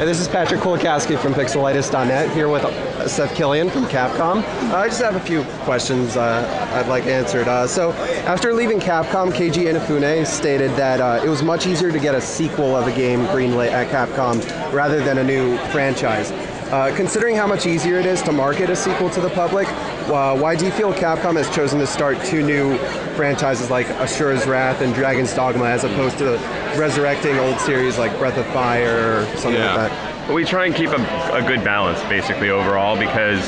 Hey, this is Patrick Kulikowski from Pixelitis.net, here with Seth Killian from Capcom. I just have a few questions I'd like answered. So, after leaving Capcom, Keiji Inafune stated that it was much easier to get a sequel of a game greenlit at Capcom rather than a new franchise. Considering how much easier it is to market a sequel to the public, why do you feel Capcom has chosen to start two new franchises like Asura's Wrath and Dragon's Dogma as opposed to resurrecting old series like Breath of Fire or something like that? Well, we try and keep a good balance basically overall because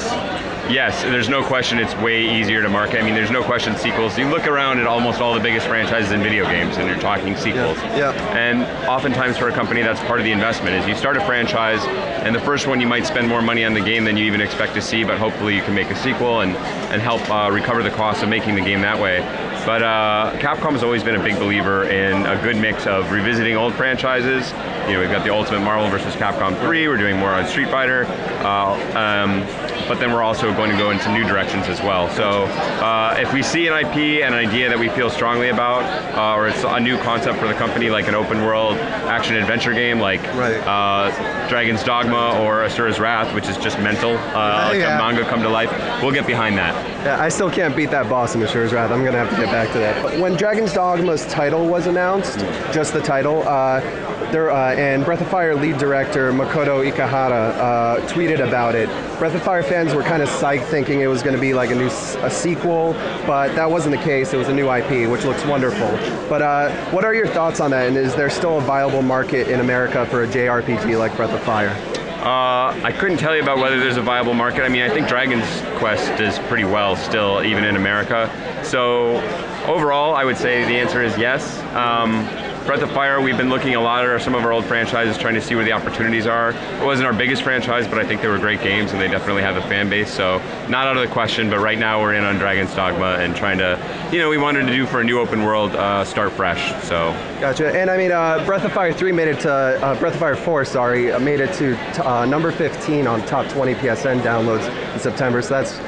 yes, there's no question it's way easier to market. I mean, there's no question sequels. You look around at almost all the biggest franchises in video games and you're talking sequels. Yeah. And oftentimes for a company, that's part of the investment, is you start a franchise and the first one you might spend more money on the game than you even expect to see, but hopefully you can make a sequel and help recover the cost of making the game that way. But Capcom has always been a big believer in a good mix of revisiting old franchises. You know, we've got the Ultimate Marvel vs. Capcom 3, we're doing more on Street Fighter, but then we're also going to go into new directions as well. So if we see an IP and an idea that we feel strongly about, or it's a new concept for the company, like an open world action-adventure game like Dragon's Dogma or Asura's Wrath, which is just mental, like a manga come to life, we'll get behind that. Yeah, I still can't beat that boss in Asura's Wrath. I'm going to have to get back to that. But when Dragon's Dogma's title was announced, just the title, and Breath of Fire lead director Makoto Ikehata tweeted about it. Breath of Fire fans were kind of psyched thinking it was going to be like a sequel, but that wasn't the case. It was a new IP, which looks wonderful. But what are your thoughts on that, and is there still a viable market in America for a JRPG like Breath of Fire? I couldn't tell you about whether there's a viable market. I mean, I think Dragon's Quest does pretty well still, even in America. So overall, I would say the answer is yes. Breath of Fire, we've been looking a lot at some of our old franchises, trying to see where the opportunities are. It wasn't our biggest franchise, but I think they were great games and they definitely have the fan base, so not out of the question, but right now we're in on Dragon's Dogma and trying to, we wanted to do for a new open world, start fresh, so. Gotcha, and I mean, Breath of Fire 3 made it to, Breath of Fire 4, sorry, made it to number 15 on top 20 PSN downloads in September, so that's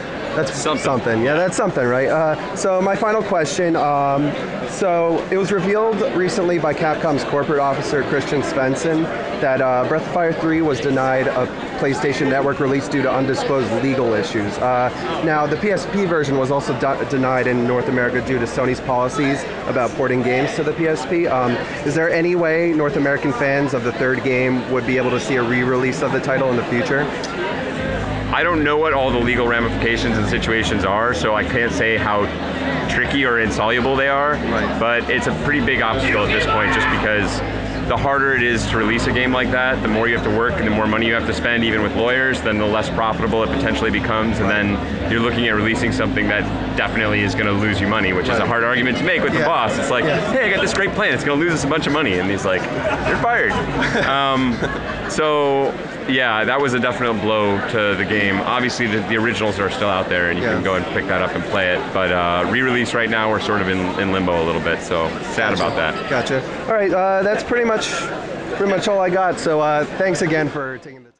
something. Yeah, that's something, right? So my final question, so it was revealed recently by Capcom's corporate officer, Christian Svensson, that Breath of Fire 3 was denied a PlayStation Network release due to undisclosed legal issues. Now, the PSP version was also denied in North America due to Sony's policies about porting games to the PSP. Is there any way North American fans of the third game would be able to see a re-release of the title in the future? I don't know what all the legal ramifications and situations are, so I can't say how tricky or insoluble they are, but it's a pretty big obstacle at this point just because the harder it is to release a game like that, the more you have to work and the more money you have to spend, even with lawyers, then the less profitable it potentially becomes, and then you're looking at releasing something that definitely is going to lose you money, which is a hard argument to make with the boss. It's like, hey, I got this great plan, it's going to lose us a bunch of money, and he's like, you're fired. So, yeah, that was a definite blow to the game. Obviously, the originals are still out there, and you can go and pick that up and play it. But re-release right now, we're sort of in limbo a little bit, so sad about that. Gotcha. All right, that's pretty much all I got. So thanks again for taking the